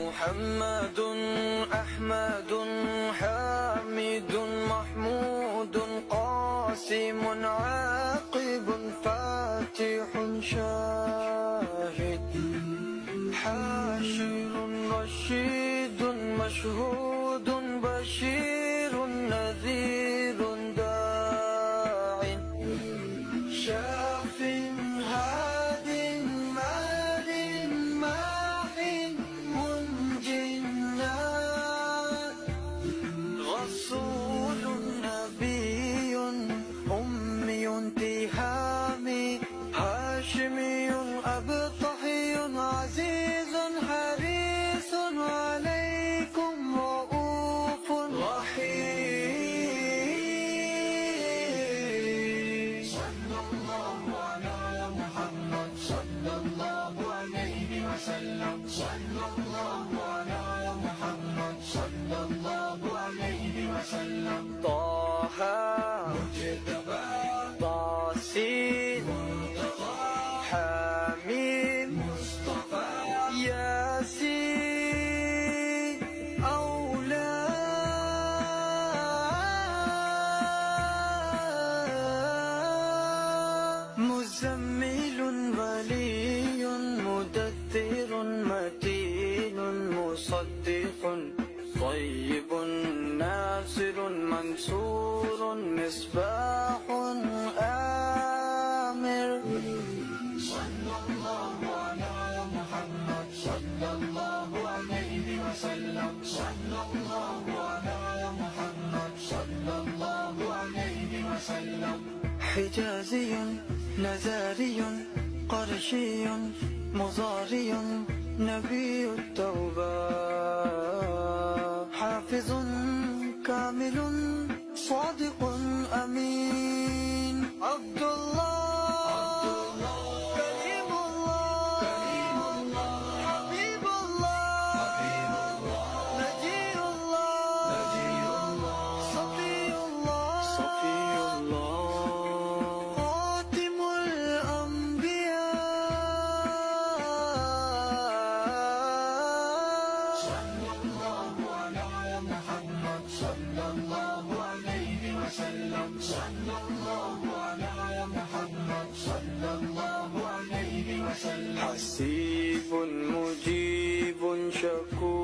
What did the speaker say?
محمد أحمد حامد محمود قاسم عاقب فاتح شاهد حاشر رشيد مشهود بشير نذير داع شاف هاد مال ماح منج الناس رسول نبي أمي تهامي هاشمي أبطحي عزيز حريص عليكم رؤوف رحيم صلى الله على محمد صلى الله عليه وسلم صلى الله على محمد صلى الله عليه وسلم طه مجتبى طاسين حميم مصطفى ياسين أولى مزمل ولي مدثر متين مصدق طيب ناصر منصور مصباح آمر صلى الله على محمد صلى الله عليه وسلم صلى الله على محمد صلى الله عليه وسلم حجازي نزاري قرشي مضاري نبي التوبة حافظ كامل صادق أمين عبد الله كريم الله حبيب الله نجي الله صفي الله خاتم الأنبياء صلى الله على محمد صلى الله عليه وسلم صلى الله على محمد صلى الله عليه وسلم حسيب مجيب شكور